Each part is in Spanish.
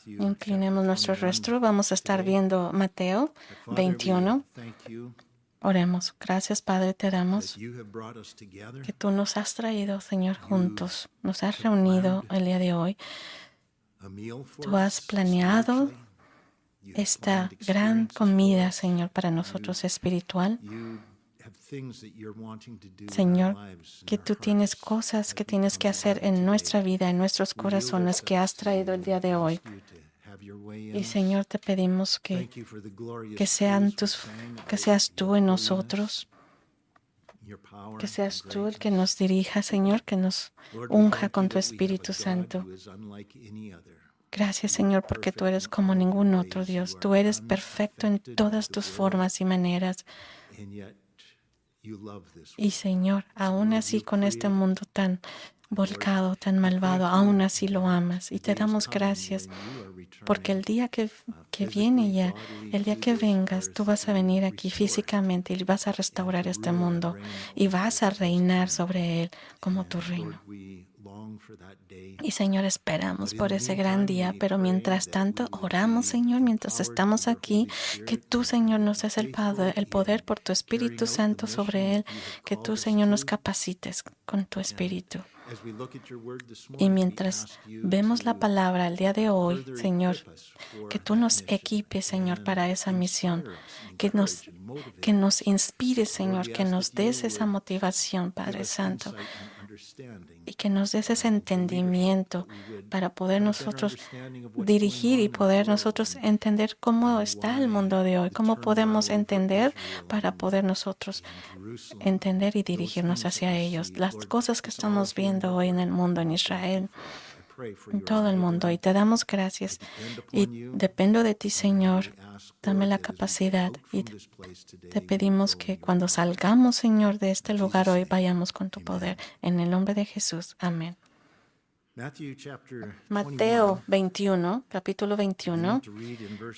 Inclinemos nuestro rostro. Vamos a estar viendo Mateo 21. Oremos. Gracias, Padre, te damos que tú nos has traído, Señor, juntos. Nos has reunido el día de hoy. Tú has planeado esta gran comida, Señor, para nosotros espiritual. Señor, que tú tienes cosas que tienes que hacer en nuestra vida, en nuestros corazones, que has traído el día de hoy. Y Señor, te pedimos que seas tú en nosotros, que seas tú el que nos dirija, Señor, que nos unja con tu Espíritu Santo. Gracias, Señor, porque tú eres como ningún otro Dios. Tú eres perfecto en todas tus formas y maneras. Y, Señor, aún así con este mundo tan volcado, tan malvado, aún así lo amas. Y te damos gracias porque el día que viene ya, el día que vengas, tú vas a venir aquí físicamente y vas a restaurar este mundo y vas a reinar sobre él como tu reino. Y, Señor, esperamos por ese gran día, pero mientras tanto oramos, Señor, mientras estamos aquí, que tú, Señor, nos des el poder por tu Espíritu Santo sobre él, que tú, Señor, nos capacites con tu Espíritu. Y mientras vemos la palabra el día de hoy, Señor, que tú nos equipes, Señor, para esa misión, que nos inspires, Señor, que nos des esa motivación, Padre Santo, y que nos des ese entendimiento para poder nosotros dirigir y poder nosotros entender cómo está el mundo de hoy, cómo podemos entender para poder nosotros entender y dirigirnos hacia ellos. Las cosas que estamos viendo hoy en el mundo, en Israel, en todo el mundo. Y te damos gracias. Y dependo de ti, Señor. Dame la capacidad. Y te pedimos que cuando salgamos, Señor, de este lugar hoy, vayamos con tu poder. En el nombre de Jesús. Amén. Mateo 21, capítulo 21.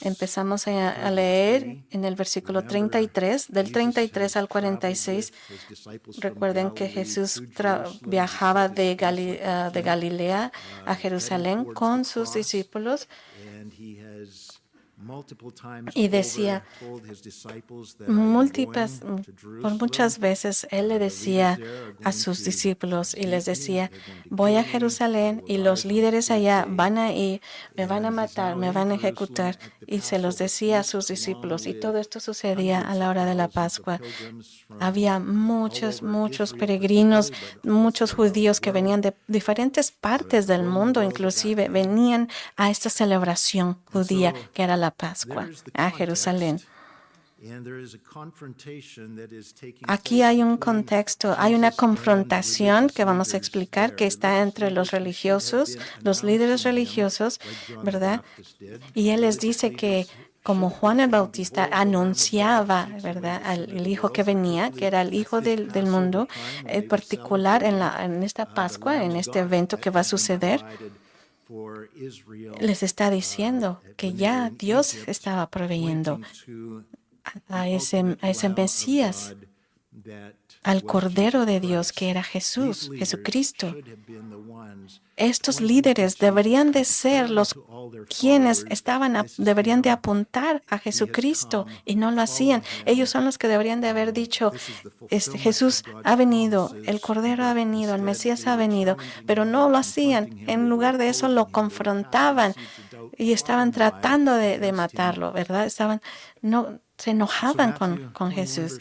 Empezamos a leer en el versículo 33, del 33 al 46. Recuerden que Jesús viajaba de Galilea a Jerusalén con sus discípulos y decía por muchas veces él le decía a sus discípulos y les decía: voy a Jerusalén y los líderes allá van a ir, me van a matar, me van a ejecutar. Y se los decía a sus discípulos, y todo esto sucedía a la hora de la Pascua. Había muchos peregrinos, muchos judíos que venían de diferentes partes del mundo, inclusive venían a esta celebración judía que era la Pascua, a Jerusalén. Aquí hay un contexto, hay una confrontación que vamos a explicar que está entre los religiosos, los líderes religiosos, ¿verdad? Y él les dice que como Juan el Bautista anunciaba, ¿verdad?, al hijo que venía, que era el hijo del mundo, en particular en esta Pascua, en este evento que va a suceder, les está diciendo que ya Dios estaba proveyendo a ese Mesías, al Cordero de Dios que era Jesucristo. Estos líderes deberían de ser los quienes deberían de apuntar a Jesucristo y no lo hacían. Ellos son los que deberían de haber dicho: Jesús ha venido, el Cordero ha venido, el Mesías ha venido, pero no lo hacían. En lugar de eso lo confrontaban y estaban tratando de matarlo, ¿verdad? Se enojaban con Jesús.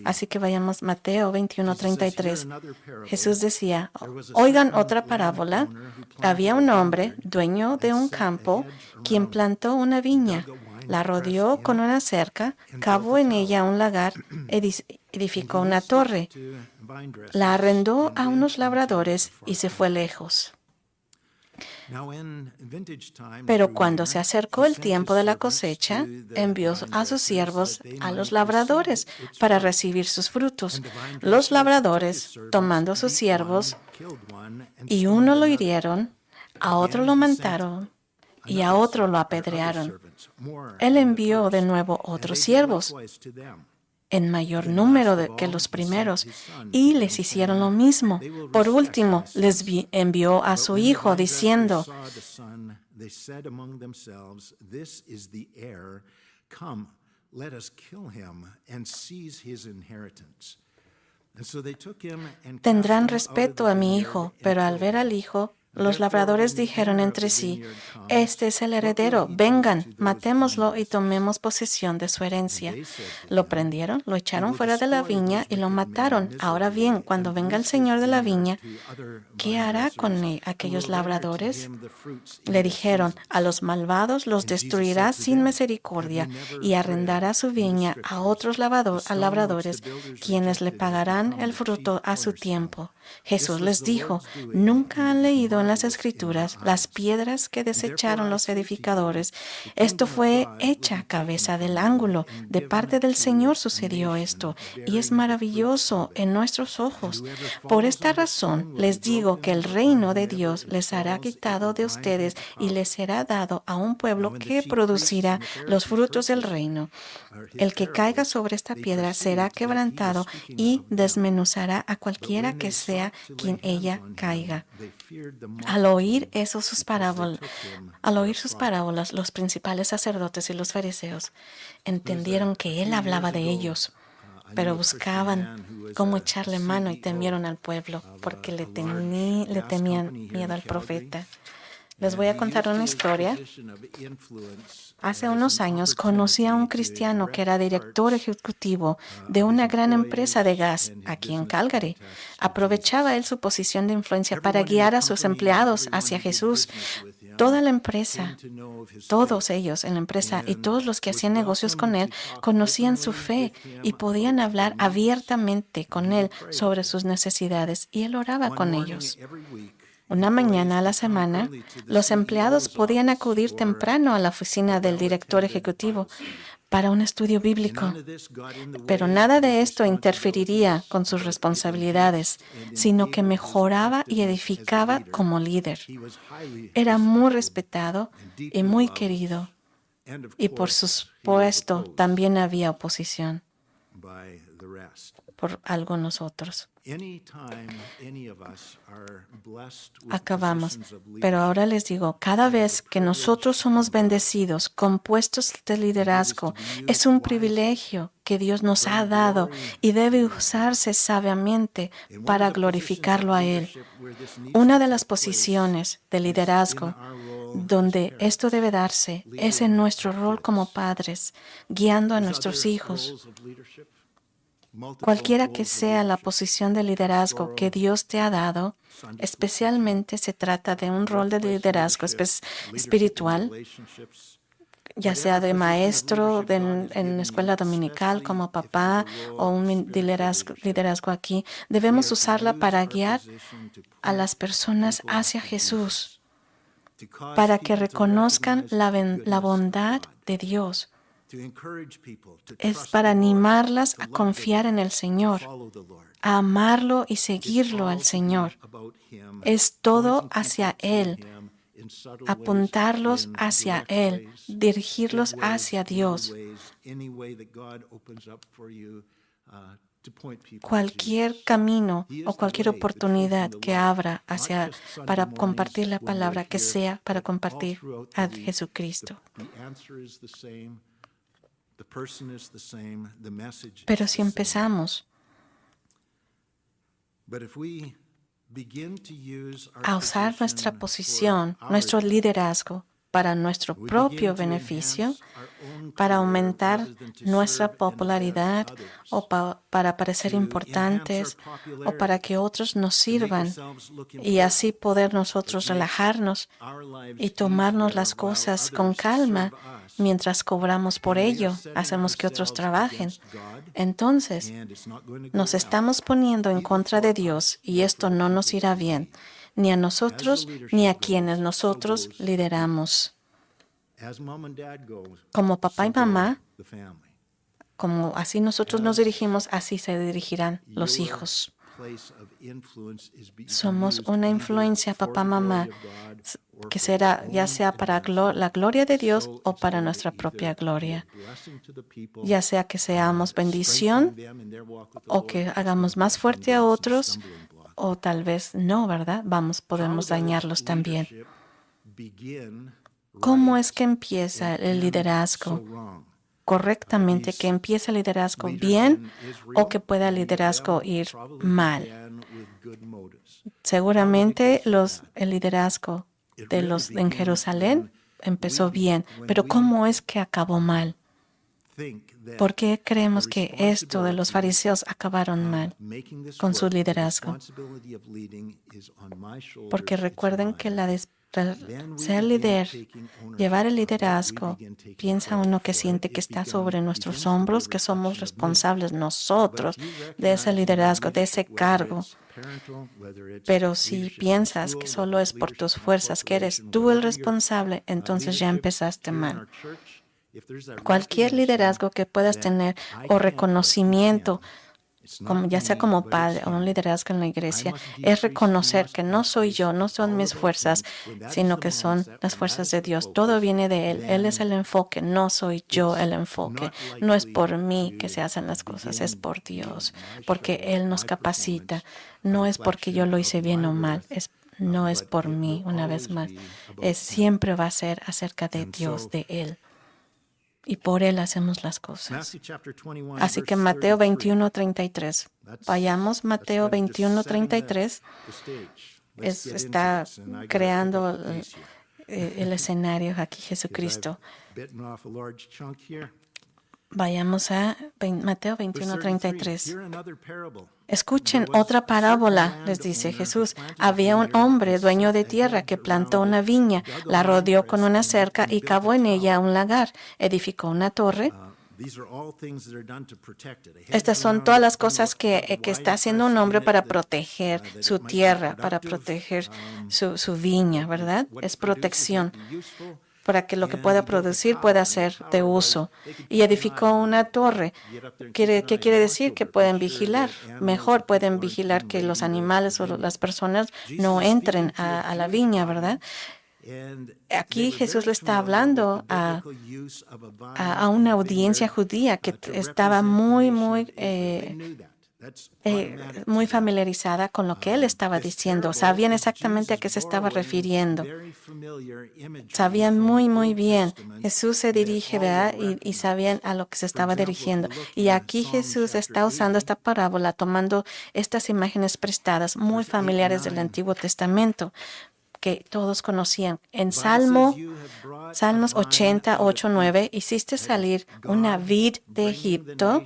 Así que vayamos Mateo 21:33. Jesús decía: oigan otra parábola. Había un hombre, dueño de un campo, quien plantó una viña, la rodeó con una cerca, cavó en ella un lagar, edificó una torre, la arrendó a unos labradores y se fue lejos. Pero cuando se acercó el tiempo de la cosecha, envió a sus siervos a los labradores para recibir sus frutos. Los labradores, tomando a sus siervos, y uno lo hirieron, a otro lo mataron y a otro lo apedrearon. Él envió de nuevo otros siervos en mayor número que los primeros, y les hicieron lo mismo. Por último, les envió a su hijo, diciendo, tendrán respeto a mi hijo, pero al ver al hijo, los labradores dijeron entre sí, este es el heredero, vengan, matémoslo y tomemos posesión de su herencia. Lo prendieron, lo echaron fuera de la viña y lo mataron. Ahora bien, cuando venga el señor de la viña, ¿qué hará con aquellos labradores? Le dijeron, a los malvados los destruirá sin misericordia y arrendará su viña a otros labradores, quienes le pagarán el fruto a su tiempo. Jesús les dijo, ¿nunca han leído en las Escrituras las piedras que desecharon los edificadores? Esto fue hecha cabeza del ángulo. De parte del Señor sucedió esto, y es maravilloso en nuestros ojos. Por esta razón les digo que el reino de Dios les será quitado de ustedes y les será dado a un pueblo que producirá los frutos del reino. El que caiga sobre esta piedra será quebrantado y desmenuzará a cualquiera que sea quien ella caiga. Al oír sus parábolas, los principales sacerdotes y los fariseos entendieron que él hablaba de ellos, pero buscaban cómo echarle mano y temieron al pueblo porque le temían miedo al profeta. Les voy a contar una historia. Hace unos años conocí a un cristiano que era director ejecutivo de una gran empresa de gas aquí en Calgary. Aprovechaba él su posición de influencia para guiar a sus empleados hacia Jesús. Toda la empresa, todos ellos en la empresa y todos los que hacían negocios con él conocían su fe y podían hablar abiertamente con él sobre sus necesidades, y él oraba con ellos. Una mañana a la semana, los empleados podían acudir temprano a la oficina del director ejecutivo para un estudio bíblico, pero nada de esto interferiría con sus responsabilidades, sino que mejoraba y edificaba como líder. Era muy respetado y muy querido, y por supuesto también había oposición por algunos otros. Acabamos, pero ahora les digo, cada vez que nosotros somos bendecidos con puestos de liderazgo, es un privilegio que Dios nos ha dado y debe usarse sabiamente para glorificarlo a Él. Una de las posiciones de liderazgo donde esto debe darse es en nuestro rol como padres, guiando a nuestros hijos. Cualquiera que sea la posición de liderazgo que Dios te ha dado, especialmente se trata de un rol de liderazgo espiritual, ya sea de maestro en escuela dominical como papá o un liderazgo aquí, debemos usarla para guiar a las personas hacia Jesús, para que reconozcan la bondad de Dios. Es para animarlas a confiar en el Señor, a amarlo y seguirlo al Señor. Es todo hacia Él, apuntarlos hacia Él, dirigirlos hacia Dios. Cualquier camino o cualquier oportunidad que abra para compartir la palabra, que sea para compartir a Jesucristo. Pero si empezamos a usar nuestra posición, nuestro liderazgo para nuestro propio beneficio, para aumentar nuestra popularidad o para parecer importantes o para que otros nos sirvan y así poder nosotros relajarnos y tomarnos las cosas con calma mientras cobramos por ello, hacemos que otros trabajen. Entonces, nos estamos poniendo en contra de Dios y esto no nos irá bien, ni a nosotros ni a quienes nosotros lideramos. Como papá y mamá, como así nosotros nos dirigimos, así se dirigirán los hijos. Somos una influencia, papá, mamá, que será ya sea para la gloria de Dios o para nuestra propia gloria. Ya sea que seamos bendición o que hagamos más fuerte a otros o tal vez no, ¿verdad? Podemos dañarlos también. ¿Cómo es que empieza el liderazgo correctamente, que empieza el liderazgo bien o que pueda el liderazgo ir mal? Seguramente el liderazgo en Jerusalén empezó bien, pero ¿cómo es que acabó mal? ¿Por qué creemos que esto de los fariseos acabaron mal con su liderazgo? Porque recuerden que ser líder, llevar el liderazgo, piensa uno que siente que está sobre nuestros hombros, que somos responsables nosotros de ese liderazgo, de ese cargo. Pero si piensas que solo es por tus fuerzas, que eres tú el responsable, entonces ya empezaste mal. Cualquier liderazgo que puedas tener o reconocimiento, ya sea como padre o un liderazgo en la iglesia, es reconocer que no soy yo, no son mis fuerzas, sino que son las fuerzas de Dios. Todo viene de Él. Él es el enfoque, no soy yo el enfoque. No es por mí que se hacen las cosas, es por Dios, porque Él nos capacita. No es porque yo lo hice bien o mal, no es por mí, una vez más. Siempre va a ser acerca de Dios, de Él. Y por Él hacemos las cosas. Así que Mateo 21:33. Vayamos, Mateo 21:33. Está creando el escenario aquí, Jesucristo. Vayamos a Mateo 21:33. Escuchen otra parábola, les dice Jesús. Había un hombre dueño de tierra que plantó una viña, la rodeó con una cerca y cavó en ella un lagar. Edificó una torre. Estas son todas las cosas que está haciendo un hombre para proteger su tierra, para proteger su viña, ¿verdad? Es protección, para que lo que pueda producir pueda ser de uso. Y edificó una torre. ¿Qué quiere decir? Que pueden vigilar. Mejor pueden vigilar que los animales o las personas no entren a la viña, ¿verdad? Aquí Jesús le está hablando a una audiencia judía que estaba muy familiarizada con lo que él estaba diciendo. Sabían exactamente a qué se estaba refiriendo. Sabían muy bien. Jesús se dirige, ¿verdad? Y sabían a lo que se estaba dirigiendo. Y aquí Jesús está usando esta parábola, tomando estas imágenes prestadas, muy familiares del Antiguo Testamento, que todos conocían. En Salmos 88:9, hiciste salir una vid de Egipto.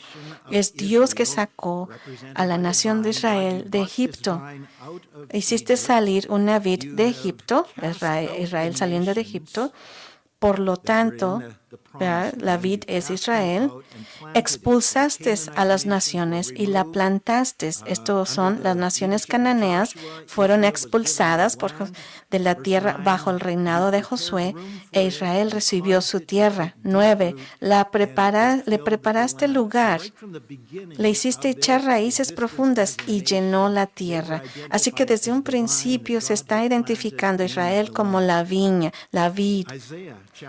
Es Dios que sacó a la nación de Israel de Egipto. Hiciste salir una vid de Egipto, Israel saliendo de Egipto. Por lo tanto, la vid es Israel. Expulsaste a las naciones y la plantaste. Estos son las naciones cananeas, fueron expulsadas de la tierra bajo el reinado de Josué, e Israel recibió su tierra. 9. Le preparaste lugar, le hiciste echar raíces profundas y llenó la tierra. Así que desde un principio se está identificando a Israel como la viña, la vid.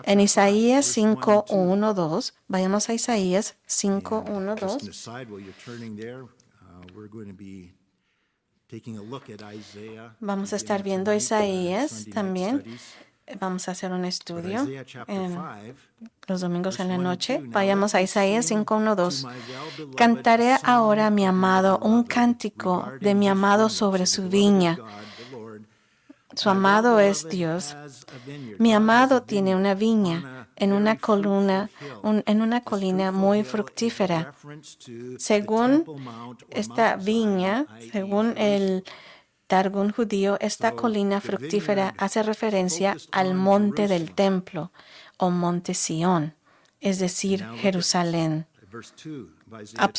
En Isaías 5:1-2, vayamos a Isaías 5:1-2. Vamos a estar viendo Isaías también. Vamos a hacer un estudio los domingos en la noche. Vayamos a Isaías 5:1-2. Cantaré ahora a mi amado un cántico de mi amado sobre su viña. Su amado es Dios. Mi amado tiene una viña en una colina muy fructífera. Según esta viña, según el Targum judío, esta colina fructífera hace referencia al monte del templo o monte Sión, es decir, Jerusalén.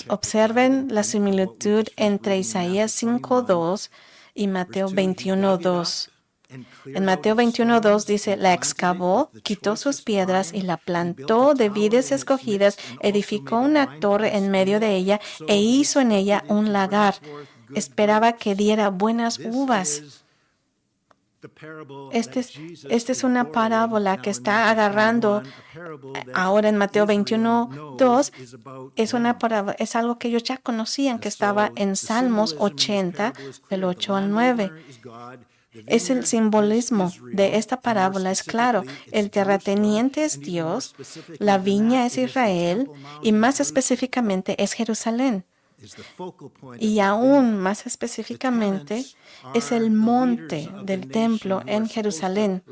Observen la similitud entre Isaías 5:2 y Mateo 21:2. En Mateo 21:2 dice, la excavó, quitó sus piedras y la plantó de vides escogidas, edificó una torre en medio de ella e hizo en ella un lagar. esperaba que diera buenas uvas. Esta es una parábola que está agarrando ahora en Mateo 21:2. Es algo que ellos ya conocían, que estaba en Salmos 80, del 8 al 9. Es el simbolismo de esta parábola, es claro. El terrateniente es Dios, la viña es Israel y más específicamente es Jerusalén. Y aún más específicamente es el monte del templo en Jerusalén.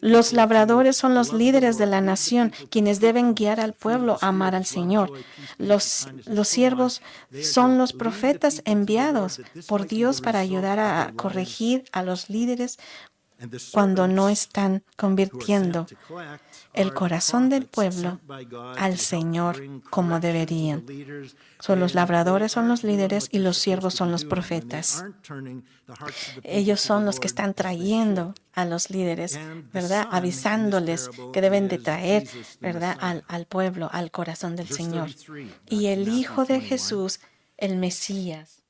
Los labradores son los líderes de la nación, quienes deben guiar al pueblo a amar al Señor. Los siervos son los profetas enviados por Dios para ayudar a corregir a los líderes cuando no están convirtiendo el corazón del pueblo al Señor como deberían. Los labradores son los líderes y los siervos son los profetas. Ellos son los que están trayendo a los líderes, ¿verdad? Avisándoles que deben de traer, ¿verdad? Al pueblo, al corazón del Señor. Y el Hijo de Jesús, el Mesías.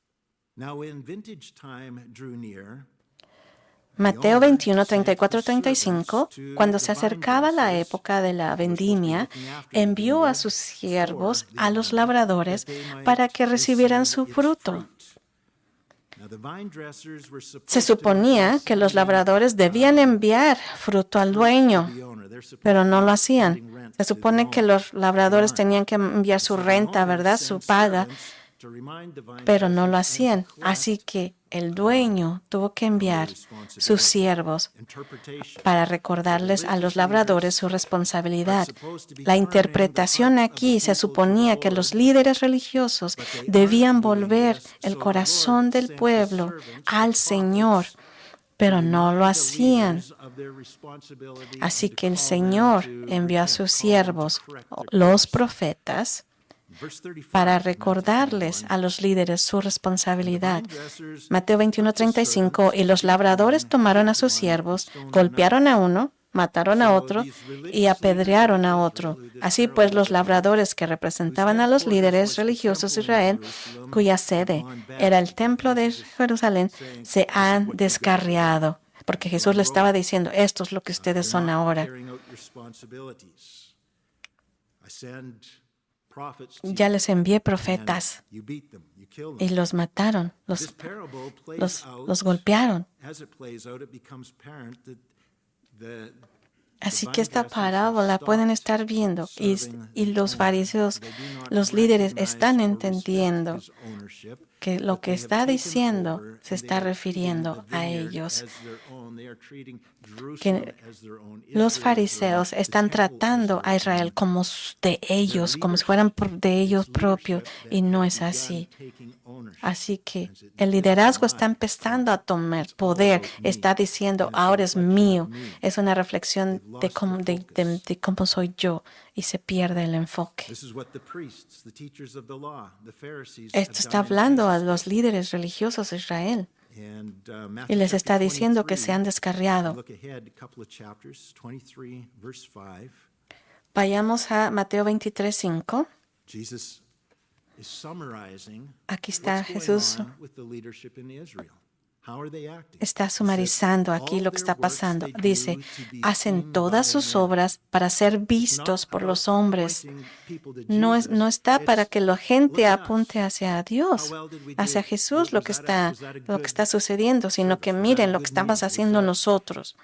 Mateo 21, 34, 35, cuando se acercaba la época de la vendimia, envió a sus siervos, a los labradores, para que recibieran su fruto. Se suponía que los labradores debían enviar fruto al dueño, pero no lo hacían. Se supone que los labradores tenían que enviar su renta, ¿verdad? Su paga, pero no lo hacían. Así que el dueño tuvo que enviar sus siervos para recordarles a los labradores su responsabilidad. La interpretación aquí se suponía que los líderes religiosos debían volver el corazón del pueblo al Señor, pero no lo hacían. Así que el Señor envió a sus siervos, los profetas, para recordarles a los líderes su responsabilidad. Mateo 21:35, y los labradores tomaron a sus siervos, golpearon a uno, mataron a otro y apedrearon a otro. Así pues, los labradores que representaban a los líderes religiosos de Israel, cuya sede era el templo de Jerusalén, se han descarriado. Porque Jesús le estaba diciendo, esto es lo que ustedes son ahora. Ya les envié profetas y los mataron, los golpearon. Así que esta parábola pueden estar viendo y los fariseos, los líderes, están entendiendo que lo que está diciendo se está refiriendo a ellos. Que los fariseos están tratando a Israel como de ellos, como si fueran de ellos propios, y no es así. Así que el liderazgo está empezando a tomar poder, está diciendo, ahora es mío. Es una reflexión de cómo soy yo, y se pierde el enfoque. Esto está hablando a los líderes religiosos de Israel. Y les está diciendo que se han descarriado. Vayamos a Mateo 23:5. Aquí está Jesús. Está sumarizando aquí lo que está pasando. Dice, hacen todas sus obras para ser vistos por los hombres. No está para que la gente apunte hacia Dios, hacia Jesús, lo que está sucediendo, sino que miren lo que estamos haciendo nosotros.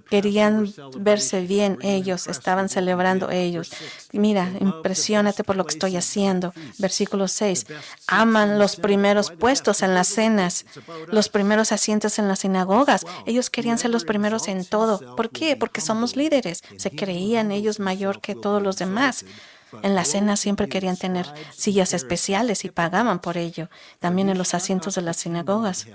Querían verse bien ellos, estaban celebrando ellos. Mira, impresiónate por lo que estoy haciendo. Versículo 6. Aman los primeros puestos en las cenas, los primeros asientos en las sinagogas. Ellos querían ser los primeros en todo. ¿Por qué? Porque somos líderes. Se creían ellos mayor que todos los demás. En la cena siempre querían tener sillas especiales y pagaban por ello. También en los asientos de las sinagogas.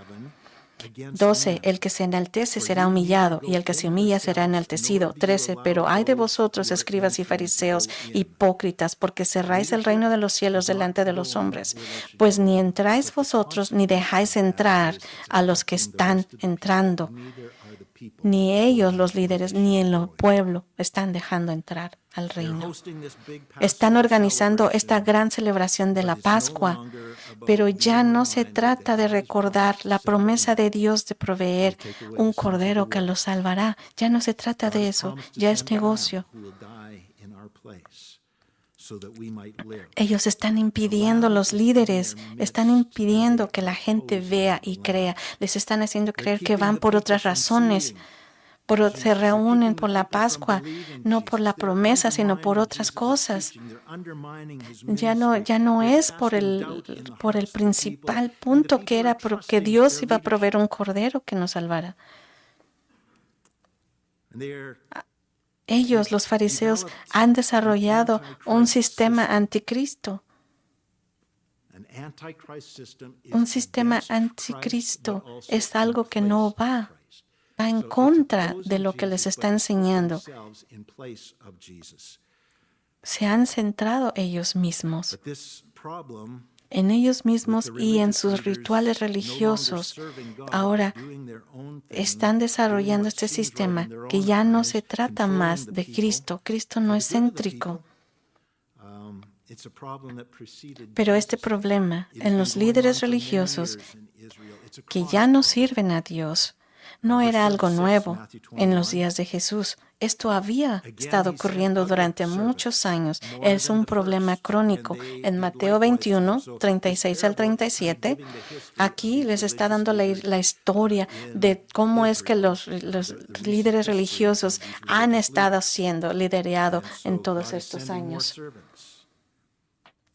12. El que se enaltece será humillado, y el que se humilla será enaltecido. 13. Pero ay de vosotros, escribas y fariseos, hipócritas, porque cerráis el reino de los cielos delante de los hombres. Pues ni entráis vosotros, ni dejáis entrar a los que están entrando. Ni ellos, los líderes, ni el pueblo están dejando entrar al reino. Están organizando esta gran celebración de la Pascua. Pero ya no se trata de recordar la promesa de Dios de proveer un cordero que los salvará. Ya no se trata de eso, ya es negocio. Ellos están impidiendo, los líderes están impidiendo que la gente vea y crea. Les están haciendo creer que van por otras razones. Se reúnen por la Pascua, no por la promesa, sino por otras cosas. Ya no es por el principal punto que era que Dios iba a proveer un cordero que nos salvara. Ellos, los fariseos, han desarrollado un sistema anticristo. Un sistema anticristo es algo que no va en contra de lo que les está enseñando. Se han centrado ellos mismos en ellos mismos y en sus rituales religiosos. Ahora están desarrollando este sistema que ya no se trata más de Cristo. Cristo no es céntrico. Pero este problema en los líderes religiosos que ya no sirven a Dios no era algo nuevo en los días de Jesús. Esto había estado ocurriendo durante muchos años. Es un problema crónico. En Mateo 21, 36 al 37, aquí les está dando la historia de cómo es que los líderes religiosos han estado siendo liderados en todos estos años.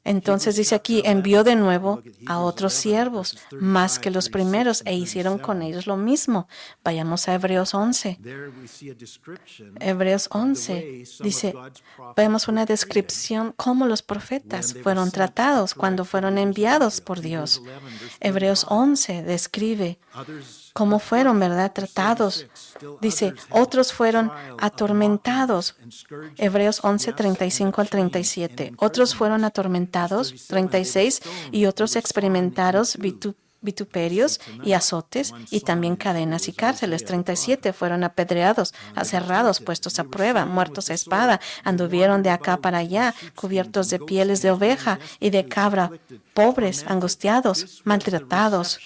Entonces dice aquí, envió de nuevo a otros siervos, más que los primeros, e hicieron con ellos lo mismo. Vayamos a Hebreos 11. Hebreos 11 dice, vemos una descripción cómo los profetas fueron tratados cuando fueron enviados por Dios. Hebreos 11 describe cómo fueron, ¿verdad?, tratados. Dice, otros fueron atormentados. Hebreos 11, 35 al 37. Otros fueron atormentados, 36, y otros experimentaron vituperios y azotes, y también cadenas y cárceles. 37 fueron apedreados, aserrados, puestos a prueba, muertos a espada, anduvieron de acá para allá, cubiertos de pieles de oveja y de cabra, pobres, angustiados, maltratados.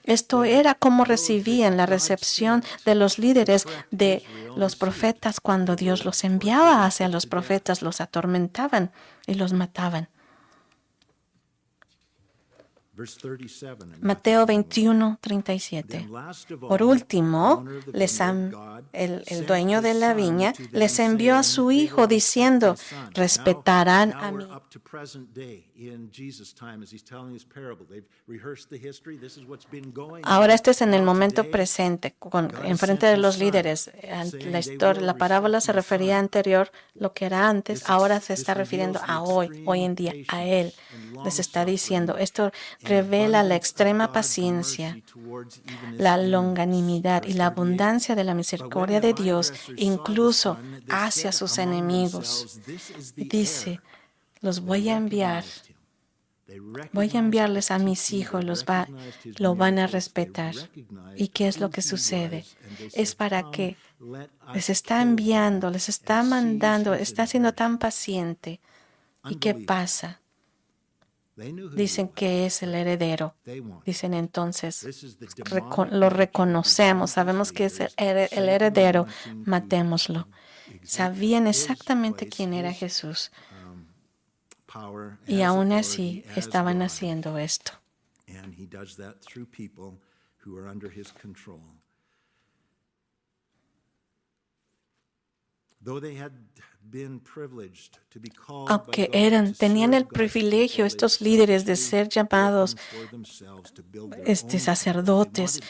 Esto era como recibían la recepción de los líderes de los profetas cuando Dios los enviaba hacia los profetas, los atormentaban y los mataban. Mateo 21, 37. Por último, el dueño de la viña les envió a su hijo diciendo, respetarán a mi. Ahora este es en el momento presente, en frente de los líderes. La parábola se refería anterior, lo que era antes, ahora se está refiriendo a hoy en día, a él. Les está diciendo, esto revela la extrema paciencia, la longanimidad y la abundancia de la misericordia de Dios, incluso hacia sus enemigos. Dice, los voy a enviar. Voy a enviarles a mis hijos, lo van a respetar. ¿Y qué es lo que sucede? Es para que les está enviando, les está mandando, está siendo tan paciente. ¿Y qué pasa? Dicen que es el heredero. Dicen entonces, lo reconocemos, sabemos que es el heredero, matémoslo. Sabían exactamente quién era Jesús. Y aún así estaban haciendo esto. Aunque tenían el privilegio, estos líderes, de ser llamados sacerdotes,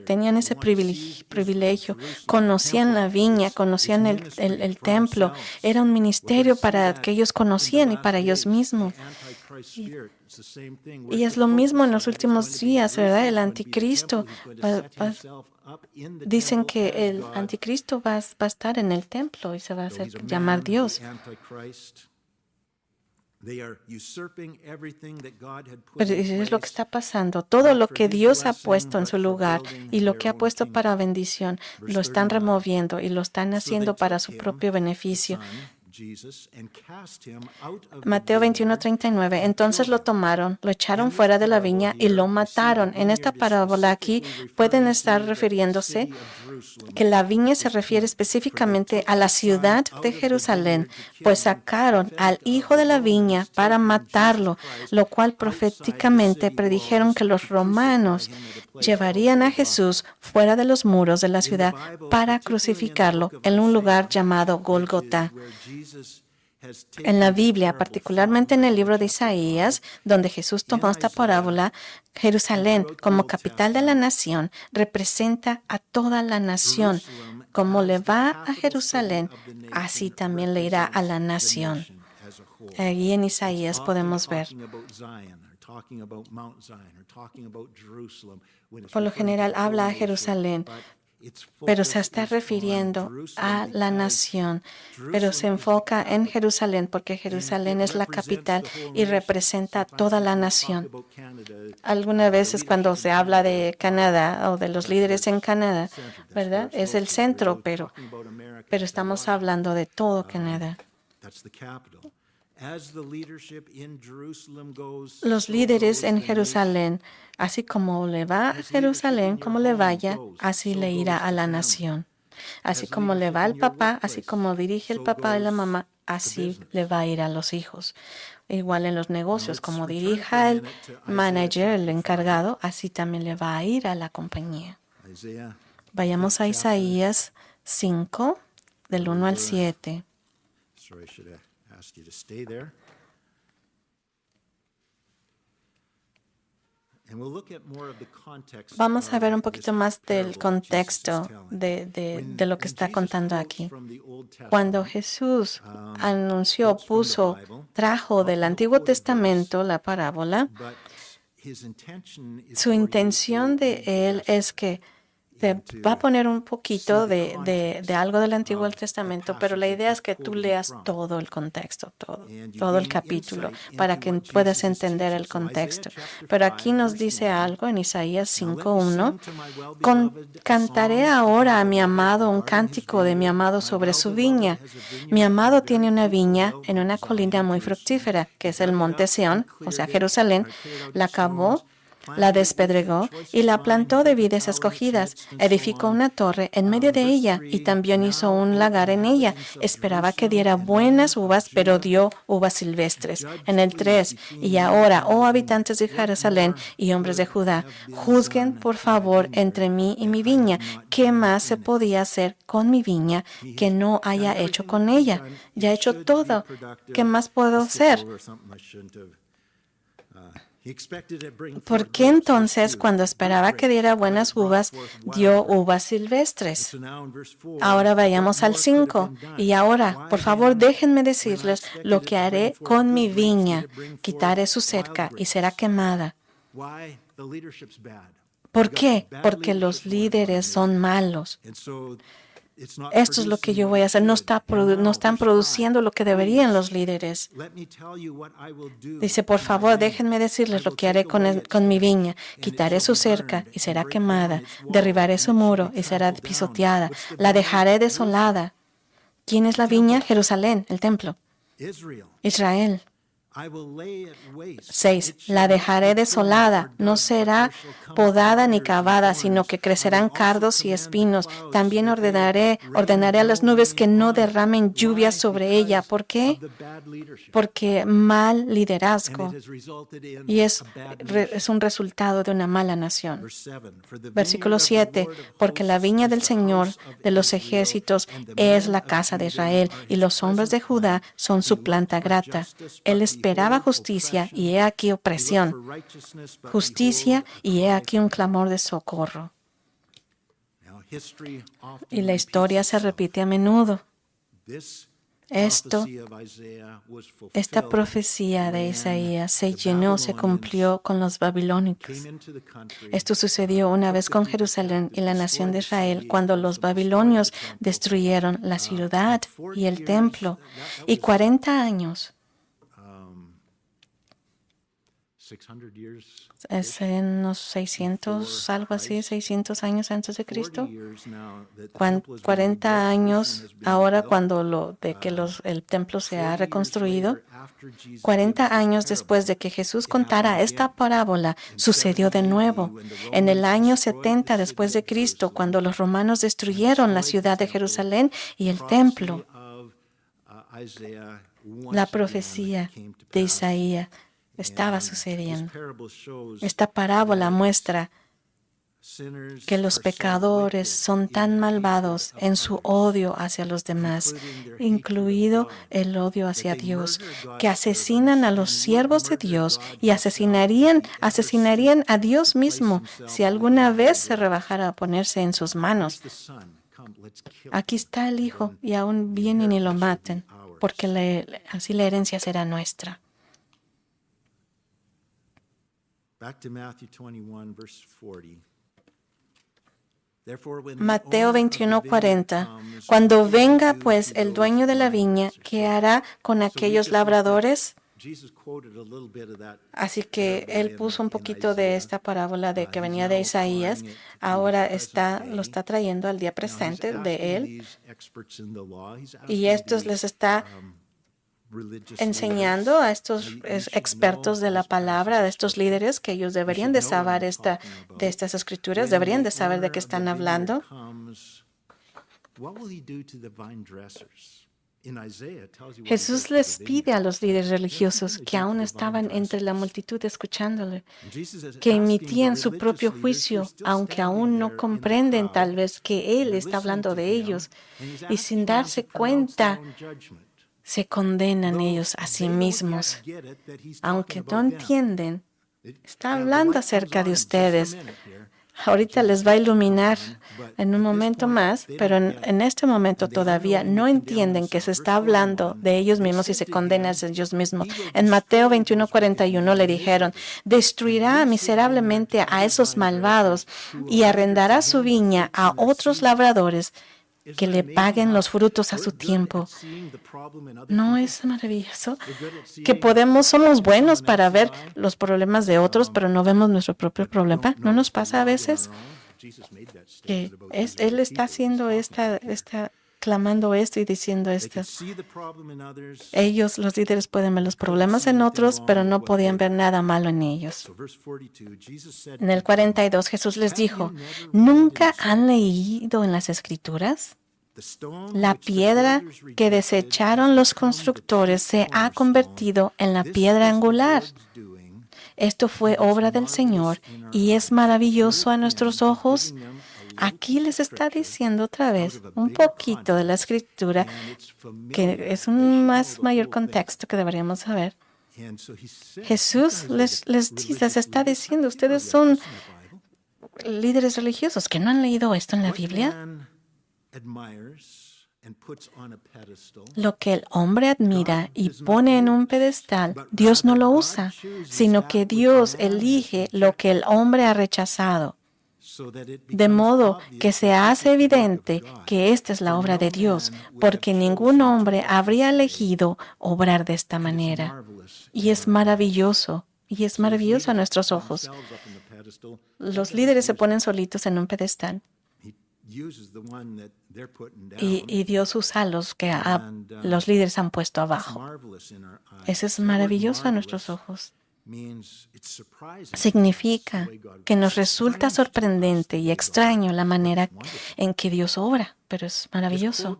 tenían ese privilegio, conocían la viña, conocían el templo, era un ministerio para que ellos conocían y para ellos mismos. Y es lo mismo en los últimos días, ¿verdad? El anticristo dicen que el anticristo va a estar en el templo y se va a hacer llamar Dios. Pero es lo que está pasando. Todo lo que Dios ha puesto en su lugar y lo que ha puesto para bendición, lo están removiendo y lo están haciendo para su propio beneficio. Mateo 21:39. Entonces lo tomaron, lo echaron fuera de la viña y lo mataron. En esta parábola aquí pueden estar refiriéndose que la viña se refiere específicamente a la ciudad de Jerusalén, pues sacaron al hijo de la viña para matarlo, lo cual proféticamente predijeron que los romanos llevarían a Jesús fuera de los muros de la ciudad para crucificarlo en un lugar llamado Gólgota. En la Biblia, particularmente en el libro de Isaías, donde Jesús tomó esta parábola, Jerusalén, como capital de la nación, representa a toda la nación. Como le va a Jerusalén, así también le irá a la nación. Allí en Isaías podemos ver. Por lo general habla a Jerusalén, pero se está refiriendo a la nación, pero se enfoca en Jerusalén porque Jerusalén es la capital y representa a toda la nación. Algunas veces cuando se habla de Canadá o de los líderes en Canadá, ¿verdad? Es el centro, pero estamos hablando de todo Canadá. Los líderes en Jerusalén, así como le va a Jerusalén, como le vaya, así le irá a la nación. Así como le va al papá, así como dirige el papá y la mamá, así le va a ir a los hijos. Igual en los negocios, como dirija el manager, el encargado, así también le va a ir a la compañía. Vayamos a Isaías 5, del 1 al 7. Vamos a ver un poquito más del contexto de lo que está contando aquí. Cuando Jesús trajo del Antiguo Testamento la parábola, su intención de él es que te va a poner un poquito de algo del Antiguo Testamento, pero la idea es que tú leas todo el contexto, todo el capítulo, para que puedas entender el contexto. Pero aquí nos dice algo en Isaías 5:1. Cantaré ahora a mi amado un cántico de mi amado sobre su viña. Mi amado tiene una viña en una colina muy fructífera, que es el monte Sión, o sea, Jerusalén. La cavó, la despedregó y la plantó de vides escogidas. Edificó una torre en medio de ella y también hizo un lagar en ella. Esperaba que diera buenas uvas, pero dio uvas silvestres. En el 3, y ahora, oh habitantes de Jerusalén y hombres de Judá, juzguen por favor entre mí y mi viña. ¿Qué más se podía hacer con mi viña que no haya hecho con ella? Ya he hecho todo. ¿Qué más puedo hacer? ¿Por qué entonces, cuando esperaba que diera buenas uvas, dio uvas silvestres? Ahora vayamos al 5. Y ahora, por favor, déjenme decirles lo que haré con mi viña. Quitaré su cerca y será quemada. ¿Por qué? Porque los líderes son malos. Esto es lo que yo voy a hacer. No están produciendo lo que deberían los líderes. Dice, por favor, déjenme decirles lo que haré con mi viña. Quitaré su cerca y será quemada. Derribaré su muro y será pisoteada. La dejaré desolada. ¿Quién es la viña? Jerusalén, el templo. Israel. 6. La dejaré desolada, no será podada ni cavada, sino que crecerán cardos y espinos. También ordenaré a las nubes que no derramen lluvia sobre ella. ¿Por qué? Porque mal liderazgo. Y es un resultado de una mala nación. Versículo 7. Porque la viña del Señor de los ejércitos es la casa de Israel, y los hombres de Judá son su planta grata. Él esperaba justicia, y he aquí opresión. Justicia, y he aquí un clamor de socorro. Y la historia se repite a menudo. Esta profecía de Isaías se llenó, se cumplió con los babilónicos. Esto sucedió una vez con Jerusalén y la nación de Israel cuando los babilonios destruyeron la ciudad y el templo. Y 40 años Es en unos 600, algo así, 600 años antes de Cristo. 40 años ahora de que el templo se ha reconstruido. 40 años después de que Jesús contara esta parábola, sucedió de nuevo. En el año 70 después de Cristo, cuando los romanos destruyeron la ciudad de Jerusalén y el templo, la profecía de Isaías estaba sucediendo. Esta parábola muestra que los pecadores son tan malvados en su odio hacia los demás, incluido el odio hacia Dios, que asesinan a los siervos de Dios y asesinarían a Dios mismo si alguna vez se rebajara a ponerse en sus manos. Aquí está el Hijo y aún vienen y lo maten, porque así la herencia será nuestra. Mateo 21:40. Cuando venga pues el dueño de la viña, ¿qué hará con aquellos labradores? Así que él puso un poquito de esta parábola de que venía de Isaías. Ahora lo está trayendo al día presente de él. Y estos les está enseñando a estos expertos de la palabra, a estos líderes, que ellos deberían de saber de estas escrituras, deberían de saber de qué están hablando. Jesús les pide a los líderes religiosos que aún estaban entre la multitud escuchándole, que emitían su propio juicio, aunque aún no comprenden tal vez que Él está hablando de ellos, y sin darse cuenta se condenan ellos a sí mismos. Aunque no entienden, está hablando acerca de ustedes. Ahorita les va a iluminar en un momento más, pero en este momento todavía no entienden que se está hablando de ellos mismos y se condenan a ellos mismos. En Mateo 21:41 le dijeron: destruirá miserablemente a esos malvados y arrendará su viña a otros labradores que le paguen los frutos a su tiempo. ¿No es maravilloso? Que somos buenos para ver los problemas de otros, pero no vemos nuestro propio problema. ¿No nos pasa a veces? Que Él está haciendo clamando esto y diciendo esto. Ellos, los líderes, pueden ver los problemas en otros, pero no podían ver nada malo en ellos. En el 42, Jesús les dijo: ¿nunca han leído en las Escrituras? La piedra que desecharon los constructores se ha convertido en la piedra angular. Esto fue obra del Señor y es maravilloso a nuestros ojos. Aquí les está diciendo otra vez un poquito de la Escritura, que es un mayor contexto que deberíamos saber. Jesús les está diciendo: ustedes son líderes religiosos que no han leído esto en la Biblia. Lo que el hombre admira y pone en un pedestal, Dios no lo usa, sino que Dios elige lo que el hombre ha rechazado, de modo que se hace evidente que esta es la obra de Dios, porque ningún hombre habría elegido obrar de esta manera. Y es maravilloso a nuestros ojos. Los líderes se ponen solitos en un pedestal. Y Dios usa los que los líderes han puesto abajo. Eso es maravilloso a nuestros ojos. Significa que nos resulta sorprendente y extraño la manera en que Dios obra, pero es maravilloso.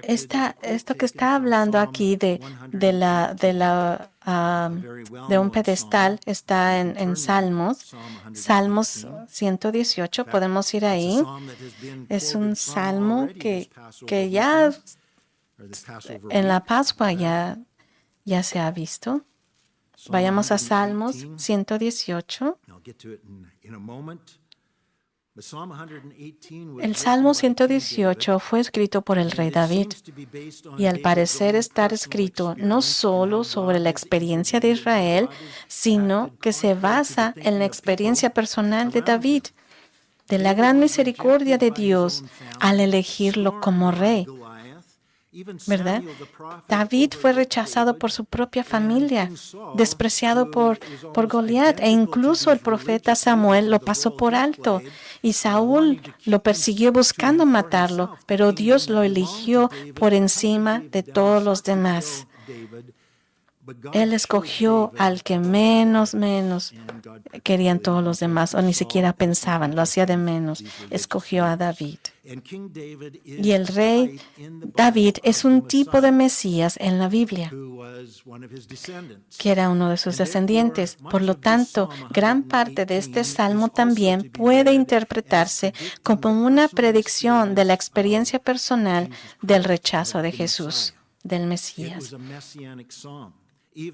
Esto que está hablando aquí de un pedestal está en Salmos 118. Podemos ir ahí. Es un salmo que ya en la Pascua ya se ha visto. Vayamos a Salmos 118. El Salmo 118 fue escrito por el rey David y al parecer está escrito no solo sobre la experiencia de Israel, sino que se basa en la experiencia personal de David, de la gran misericordia de Dios al elegirlo como rey. ¿verdad? David fue rechazado por su propia familia, despreciado por Goliat, e incluso el profeta Samuel lo pasó por alto. Y Saúl lo persiguió buscando matarlo, pero Dios lo eligió por encima de todos los demás. Él escogió al que menos querían todos los demás, o ni siquiera pensaban, lo hacía de menos. Escogió a David. Y el rey David es un tipo de Mesías en la Biblia, que era uno de sus descendientes. Por lo tanto, gran parte de este salmo también puede interpretarse como una predicción de la experiencia personal del rechazo de Jesús, del Mesías.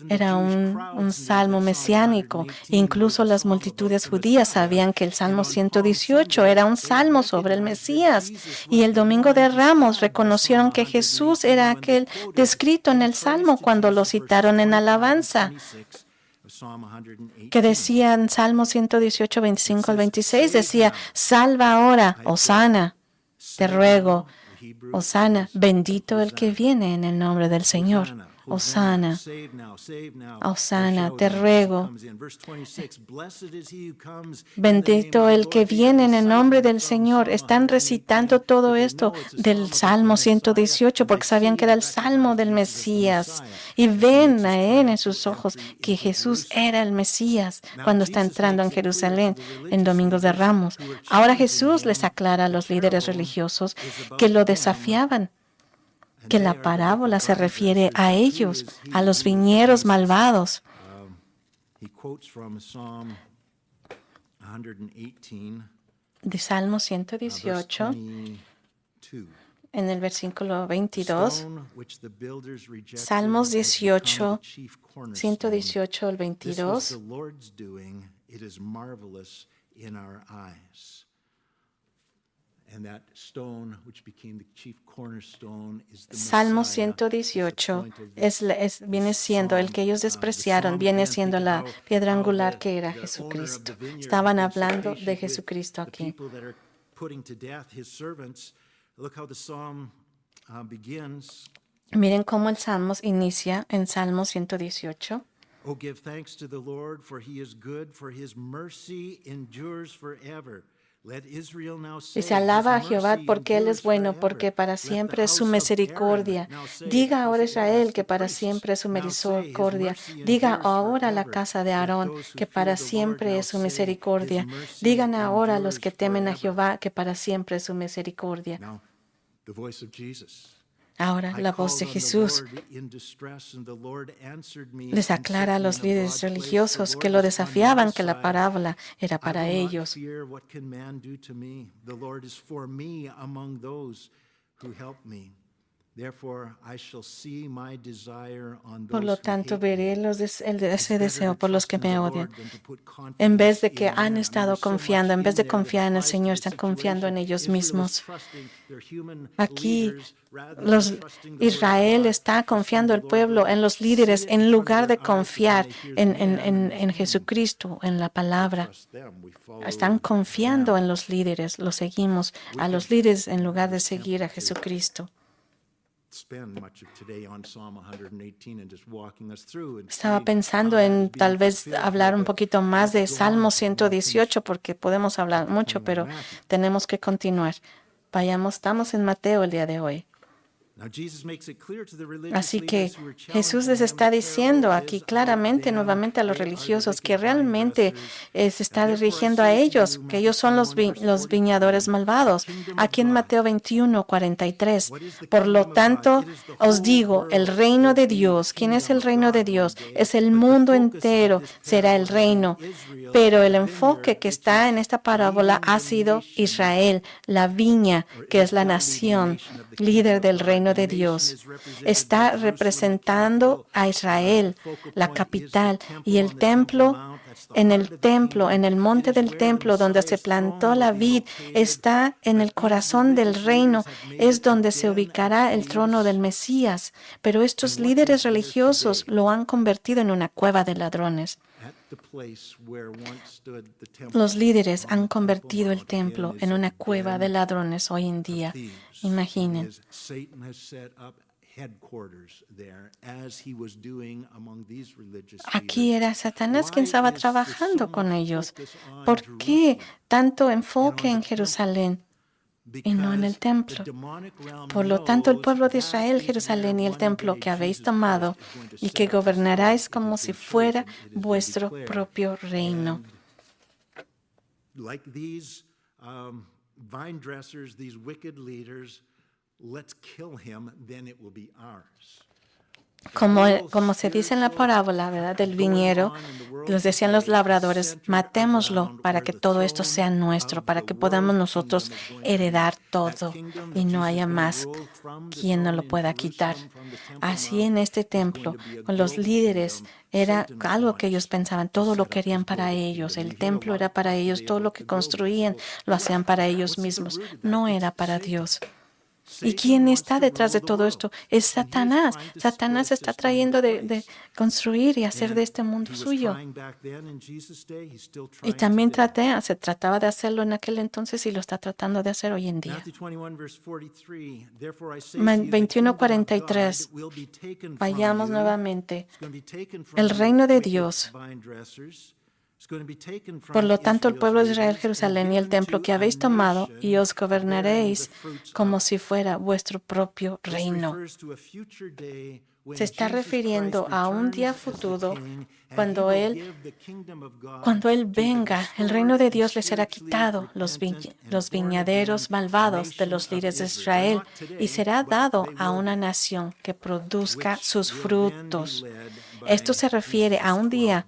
Era un salmo mesiánico. Incluso las multitudes judías sabían que el Salmo 118 era un salmo sobre el Mesías. Y el Domingo de Ramos reconocieron que Jesús era aquel descrito en el salmo cuando lo citaron en alabanza, que decía en Salmo 118, 25 al 26, decía: salva ahora, hosana, te ruego, hosana, bendito el que viene en el nombre del Señor. Hosana, hosana, te ruego. Bendito el que viene en el nombre del Señor. Están recitando todo esto del Salmo 118 porque sabían que era el Salmo del Mesías. Y ven a él en sus ojos que Jesús era el Mesías cuando está entrando en Jerusalén en Domingos de Ramos. Ahora Jesús les aclara a los líderes religiosos que lo desafiaban, que la parábola se refiere a ellos, a los viñeros malvados. De Salmo 118, en el versículo 22, Salmos 18, 118 al 22. Salmo 118 viene siendo el que ellos despreciaron, viene siendo la piedra angular que era Jesucristo. Estaban hablando de Jesucristo aquí. Miren cómo el Salmo inicia en Salmo 118. Oh, give thanks to the Lord, for he is good, for his mercy endures forever. Y se alaba a Jehová porque Él es bueno, porque para siempre es su misericordia. Diga ahora Israel que para siempre es su misericordia. Diga ahora la casa de Aarón que para siempre es su misericordia. Digan ahora los que temen a Jehová que para siempre es su misericordia. Ahora la voz de Jesús les aclara a los líderes religiosos que lo desafiaban, que la parábola era para ellos. Por lo tanto, veré ese deseo por los que me odian. En vez de que han estado confiando, en vez de confiar en el Señor, están confiando en ellos mismos. Aquí Israel está confiando el pueblo en los líderes en lugar de confiar en Jesucristo, en la palabra. Están confiando en los líderes, los seguimos a los líderes en lugar de seguir a Jesucristo. Estaba pensando en tal vez hablar un poquito más de Salmo 118 porque podemos hablar mucho, pero tenemos que continuar. Vayamos, estamos en Mateo el día de hoy. Así que Jesús les está diciendo aquí claramente nuevamente a los religiosos que realmente se está dirigiendo a ellos, que ellos son los viñadores malvados. Aquí en Mateo 21, 43. Por lo tanto, os digo, el reino de Dios, ¿quién es el reino de Dios? Es el mundo entero, será el reino. Pero el enfoque que está en esta parábola ha sido Israel, la viña, que es la nación, líder del reino de Dios. Está representando a Israel, la capital, y el templo. En el monte del templo donde se plantó la vid, está en el corazón del reino, es donde se ubicará el trono del Mesías. Pero estos líderes religiosos lo han convertido en una cueva de ladrones. Los líderes han convertido el templo en una cueva de ladrones hoy en día. Imaginen. headquarters there as he was doing among these religious Aquí leaders. era Satanás quien estaba Why is there trabajando so con much ellos. focus on ¿Por qué Jerusalem tanto and enfoque on en the temple? Jerusalén y no en el Because the templo? demonic realm Por lo tanto, el knows pueblo de that Israel, is where Jerusalén y el one templo day que habéis Jesus tomado Christ is going to y set que up his throne. gobernaréis It como has si been fuera chosen, it has been vuestro declared. propio reino. And like these vine dressers, these wicked leaders, let's kill him, then it will be ours. Como se dice en la parábola, ¿verdad?, del viñero, los decían los labradores, matémoslo para que todo esto sea nuestro, para que podamos nosotros heredar todo y no haya más quien nos lo pueda quitar. Así en este templo, con los líderes, era algo que ellos pensaban, todo lo querían para ellos, el templo era para ellos, todo lo que construían lo hacían para ellos mismos, no era para Dios. ¿Y quién está detrás de todo esto? Es Satanás. Satanás está trayendo de construir y hacer de este mundo suyo. Y también se trataba de hacerlo en aquel entonces y lo está tratando de hacer hoy en día. 21:43. Vayamos nuevamente. El reino de Dios. Por lo tanto, el pueblo de Israel, Jerusalén y el templo que habéis tomado, y os gobernaréis como si fuera vuestro propio reino. Se está refiriendo a un día futuro cuando Él venga. El reino de Dios le será quitado, los viñaderos malvados de los líderes de Israel, y será dado a una nación que produzca sus frutos. Esto se refiere a un día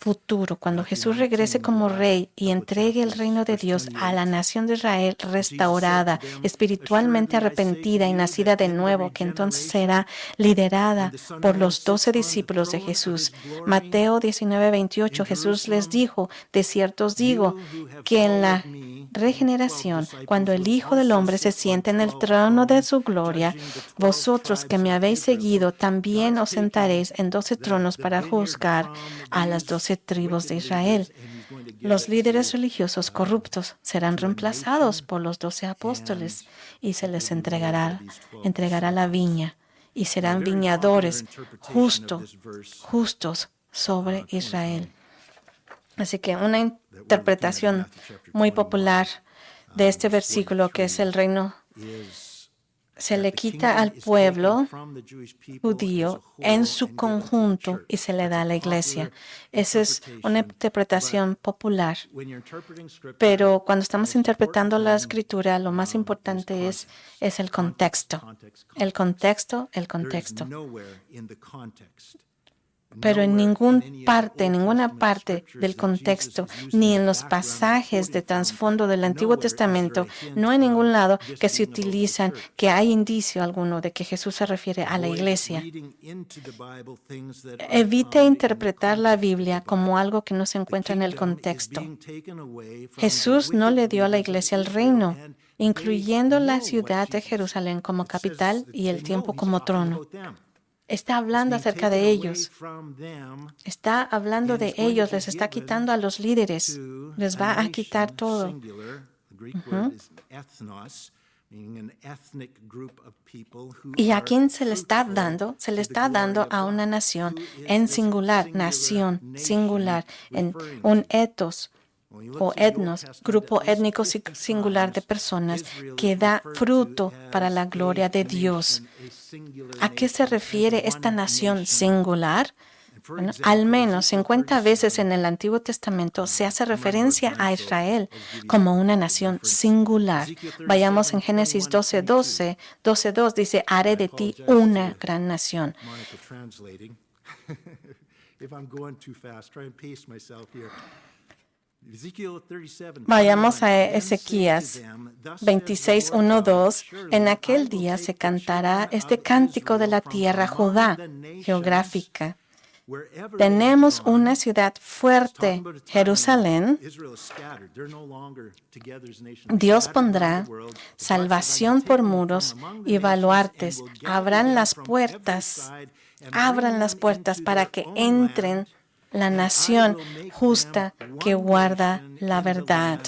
futuro, cuando Jesús regrese como rey y entregue el reino de Dios a la nación de Israel restaurada, espiritualmente arrepentida y nacida de nuevo, que entonces será liderada por los 12 discípulos de Jesús. Mateo 19:28, Jesús les dijo, de cierto os digo, que en la regeneración, cuando el Hijo del Hombre se siente en el trono de su gloria, vosotros que me habéis seguido, también os sentaréis en 12 tronos para juzgar a las 12 tribus de Israel. Los líderes religiosos corruptos serán reemplazados por los 12 apóstoles y se les entregará la viña y serán viñadores justos sobre Israel. Así que una interpretación muy popular de este versículo, que es el reino, se le quita al pueblo judío en su conjunto y se le da a la iglesia. Esa es una interpretación popular. Pero cuando estamos interpretando la escritura, lo más importante es el contexto. El contexto. Pero en ninguna parte del contexto, ni en los pasajes de trasfondo del Antiguo Testamento, no hay ningún lado que se utilizan que hay indicio alguno de que Jesús se refiere a la iglesia. Evite interpretar la Biblia como algo que no se encuentra en el contexto. Jesús no le dio a la iglesia el reino, incluyendo la ciudad de Jerusalén como capital y el tiempo como trono. Está hablando acerca de ellos. Está hablando de ellos. Les está quitando a los líderes. Les va a quitar todo. ¿Y a quién se le está dando? Se le está dando a una nación en singular, nación singular, en un etos o etnos, grupo étnico singular de personas que da fruto para la gloria de Dios. ¿A qué se refiere esta nación singular? Bueno, al menos 50 veces en el Antiguo Testamento se hace referencia a Israel como una nación singular. Vayamos en Génesis 12:2 dice, haré de ti una gran nación. Vayamos a Ezequías 26:1-2. En aquel día se cantará este cántico de la tierra Judá, geográfica. Tenemos una ciudad fuerte, Jerusalén. Dios pondrá salvación por muros y baluartes. Abran las puertas para que entren la nación justa que guarda la verdad.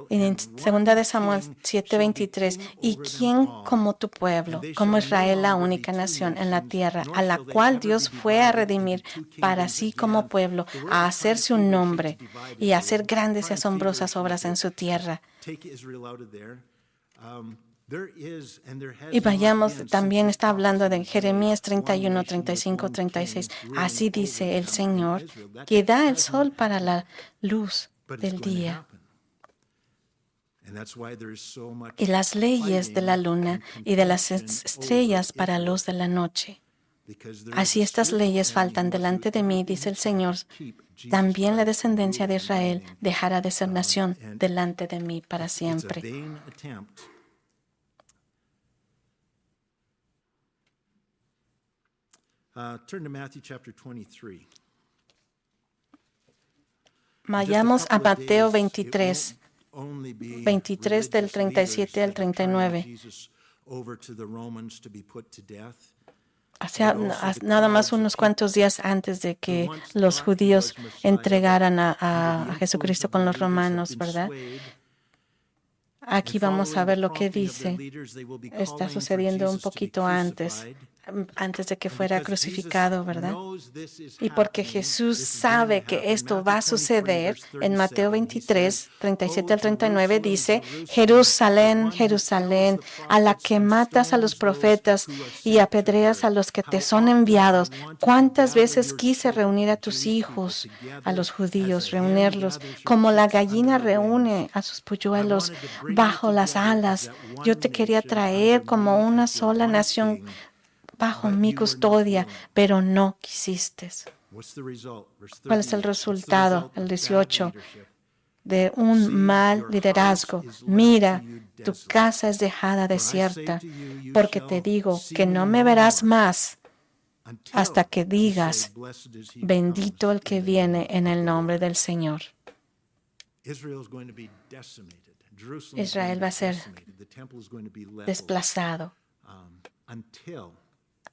Y en 2 de Samuel 7:23, ¿y quién como tu pueblo, como Israel, la única nación en la tierra, a la cual Dios fue a redimir para sí como pueblo, a hacerse un nombre y a hacer grandes y asombrosas obras en su tierra? Y vayamos, también está hablando de Jeremías 31, 35, 36. Así dice el Señor, que da el sol para la luz del día y las leyes de la luna y de las estrellas para luz de la noche. Así estas leyes faltan delante de mí, dice el Señor. También la descendencia de Israel dejará de ser nación delante de mí para siempre. Turn to Matthew chapter 23. Vayamos a Mateo 23, 23 del 37 al 39. Nada más unos cuantos días antes de que los judíos entregaran a Jesucristo con los romanos, ¿verdad? Aquí vamos a ver lo que dice. Está sucediendo un poquito antes de que fuera crucificado, ¿verdad? Y porque Jesús sabe que esto va a suceder, en Mateo 23, 37 al 39 dice, Jerusalén, Jerusalén, a la que matas a los profetas y apedreas a los que te son enviados. ¿Cuántas veces quise reunir a tus hijos, a los judíos, reunirlos, como la gallina reúne a sus polluelos bajo las alas? Yo te quería traer como una sola nación bajo mi custodia, pero no quisiste. ¿Cuál es el resultado? El 18, de un mal liderazgo. Mira, tu casa es dejada desierta, porque te digo que no me verás más hasta que digas, bendito el que viene en el nombre del Señor. Israel va a ser desplazado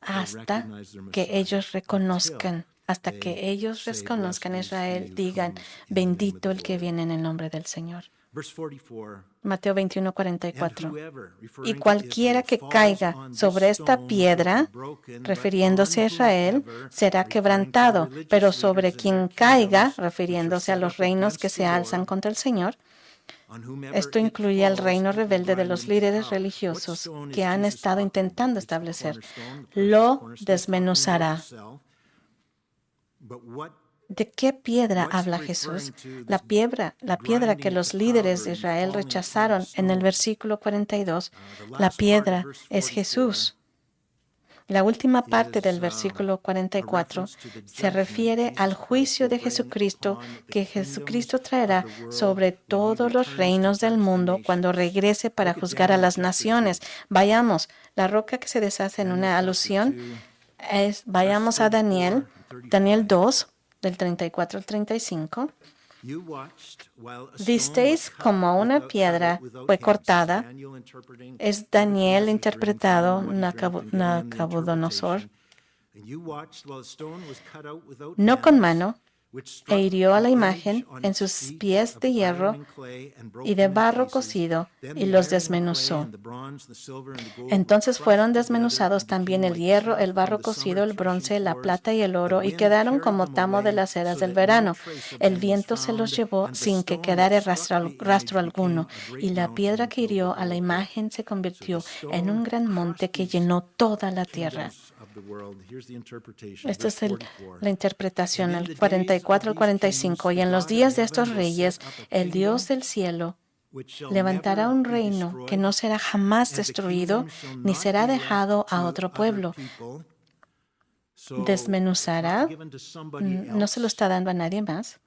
hasta que ellos reconozcan, Israel, digan, bendito el que viene en el nombre del Señor. Mateo 21, 44. Y cualquiera que caiga sobre esta piedra, refiriéndose a Israel, será quebrantado, pero sobre quien caiga, refiriéndose a los reinos que se alzan contra el Señor, esto incluye al reino rebelde de los líderes religiosos que han estado intentando establecer. Lo desmenuzará. ¿De qué piedra habla Jesús? La piedra que los líderes de Israel rechazaron en el versículo 42. La piedra es Jesús. La última parte del versículo 44 se refiere al juicio de Jesucristo que Jesucristo traerá sobre todos los reinos del mundo cuando regrese para juzgar a las naciones. Vayamos, la roca que se deshace en una alusión vayamos a Daniel 2, del 34 al 35. Visteis como una piedra fue cortada. Es Daniel interpretado Nabucodonosor. No con mano, e hirió a la imagen en sus pies de hierro y de barro cocido, y los desmenuzó. Entonces fueron desmenuzados también el hierro, el barro cocido, el bronce, la plata y el oro, y quedaron como tamo de las eras del verano. El viento se los llevó sin que quedara rastro alguno, y la piedra que hirió a la imagen se convirtió en un gran monte que llenó toda la tierra. Esta es la interpretación, el 44 al 45. Y en los días de estos reyes, el Dios del cielo levantará un reino que no será jamás destruido, ni será dejado a otro pueblo. Desmenuzará, no se lo está dando a nadie más.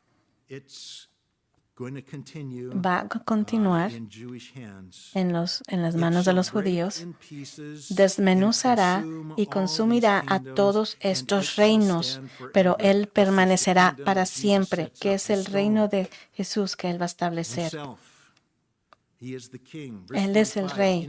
Va a continuar en las manos de los judíos, desmenuzará y consumirá a todos estos reinos, pero Él permanecerá para siempre, que es el reino de Jesús que Él va a establecer. Él es el Rey.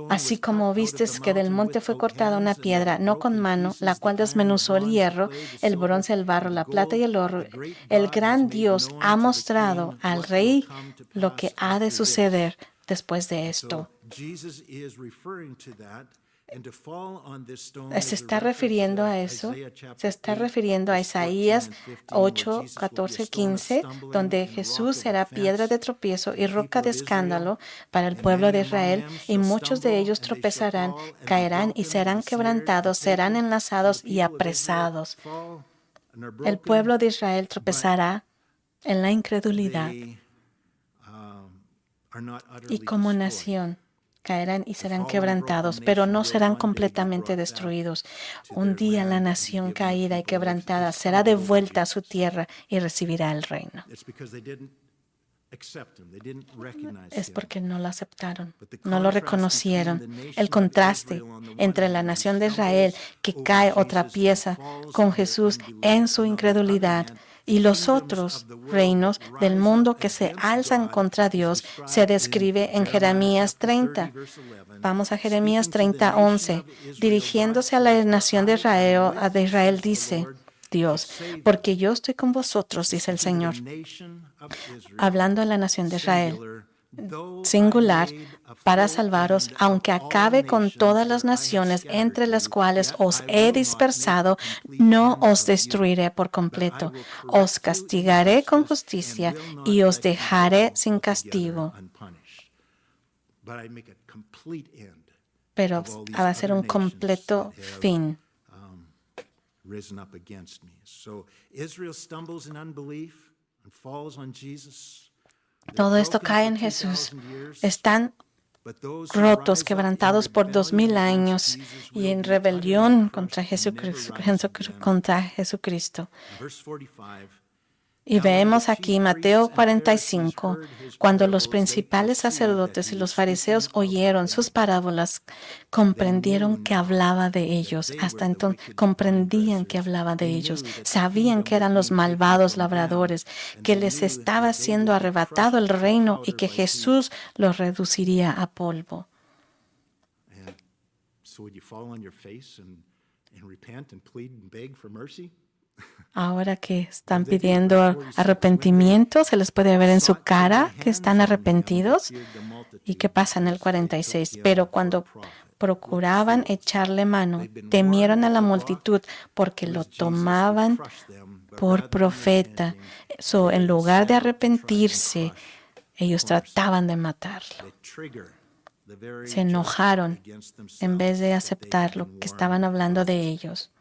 Así como vistes que del monte fue cortada una piedra, no con mano, la cual desmenuzó el hierro, el bronce, el barro, la plata y el oro, el gran Dios ha mostrado al Rey lo que ha de suceder después de esto. Se está refiriendo a eso, se está refiriendo a Isaías 8, 14, 15, donde Jesús será piedra de tropiezo y roca de escándalo para el pueblo de Israel, y muchos de ellos tropezarán, caerán y serán quebrantados, serán enlazados y apresados. El pueblo de Israel tropezará en la incredulidad y como nación caerán y serán quebrantados, pero no serán completamente destruidos. Un día la nación caída y quebrantada será devuelta a su tierra y recibirá el reino. Es porque no lo aceptaron, no lo reconocieron. El contraste entre la nación de Israel, que cae otra pieza con Jesús en su incredulidad, y los otros reinos del mundo que se alzan contra Dios se describe en Jeremías 30. Vamos a Jeremías 30, 11. Dirigiéndose a la nación de Israel dice Dios, porque yo estoy con vosotros, dice el Señor. Hablando a la nación de Israel, singular, para salvaros, aunque acabe con todas las naciones entre las cuales os he dispersado, no os destruiré por completo. Os castigaré con justicia y os dejaré sin castigo. Pero va a ser un completo fin. Todo esto cae en Jesús. Están rotos, quebrantados por 2000 años y en rebelión contra Jesucristo. Y vemos aquí Mateo 45, cuando los principales sacerdotes y los fariseos oyeron sus parábolas, comprendieron que hablaba de ellos. Hasta entonces comprendían que hablaba de ellos. Sabían que eran los malvados labradores, que les estaba siendo arrebatado el reino y que Jesús los reduciría a polvo. Ahora que están pidiendo arrepentimiento, se les puede ver en su cara que están arrepentidos. ¿Y qué pasa en el 46? Pero cuando procuraban echarle mano, temieron a la multitud porque lo tomaban por profeta. En lugar de arrepentirse, ellos trataban de matarlo. Se enojaron en vez de aceptar lo que estaban hablando de ellos.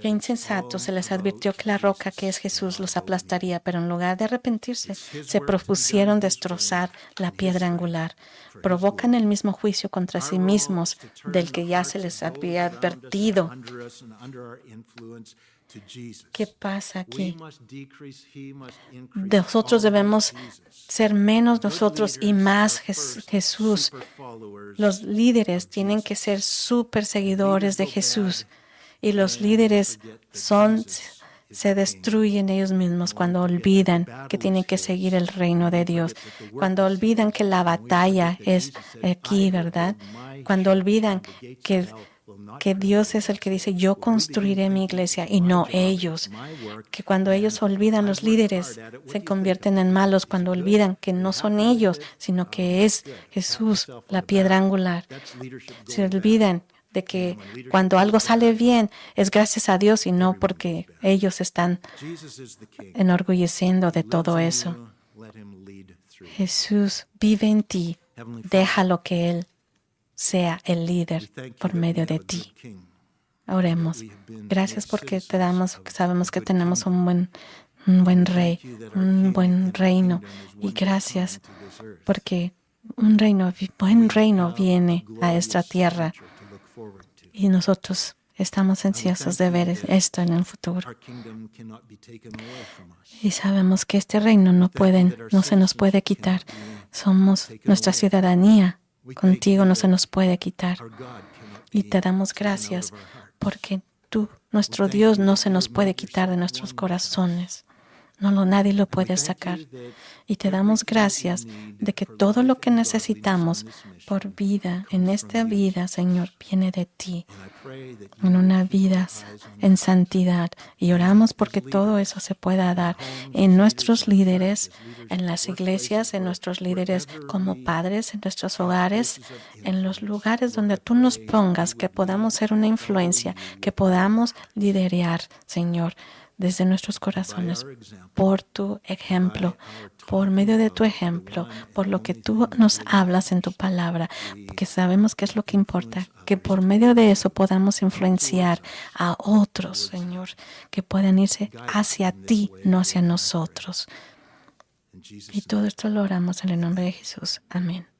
Qué insensato, se les advirtió que la roca que es Jesús los aplastaría, pero en lugar de arrepentirse, se propusieron destrozar la piedra angular. Provocan el mismo juicio contra sí mismos del que ya se les había advertido. ¿Qué pasa aquí? Nosotros debemos ser menos nosotros y más Jesús. Los líderes tienen que ser súper seguidores de Jesús. Y los líderes se destruyen ellos mismos cuando olvidan que tienen que seguir el reino de Dios. Cuando olvidan que la batalla es aquí, ¿verdad? Cuando olvidan que Dios es el que dice, yo construiré mi iglesia y no ellos. Que cuando ellos olvidan, los líderes se convierten en malos, cuando olvidan que no son ellos, sino que es Jesús, la piedra angular. Se olvidan de que cuando algo sale bien es gracias a Dios y no porque ellos están enorgulleciendo de todo eso. Jesús vive en ti, déjalo que Él sea el líder por medio de ti. Oremos. Gracias porque sabemos que tenemos un buen rey, un buen reino. Y gracias porque un buen reino viene a esta tierra. Y nosotros estamos ansiosos de ver esto en el futuro. Y sabemos que este reino no se nos puede quitar. Somos nuestra ciudadanía. Contigo no se nos puede quitar. Y te damos gracias porque tú, nuestro Dios, no se nos puede quitar de nuestros corazones. Nadie lo puede sacar. Y te damos gracias de que todo lo que necesitamos por vida, en esta vida, Señor, viene de ti, en una vida en santidad. Y oramos porque todo eso se pueda dar en nuestros líderes, en las iglesias, en nuestros líderes como padres, en nuestros hogares, en los lugares donde tú nos pongas, que podamos ser una influencia, que podamos liderar, Señor, desde nuestros corazones, por tu ejemplo, por medio de tu ejemplo, por lo que tú nos hablas en tu palabra, que sabemos que es lo que importa, que por medio de eso podamos influenciar a otros, Señor, que puedan irse hacia ti, no hacia nosotros. Y todo esto lo oramos en el nombre de Jesús. Amén.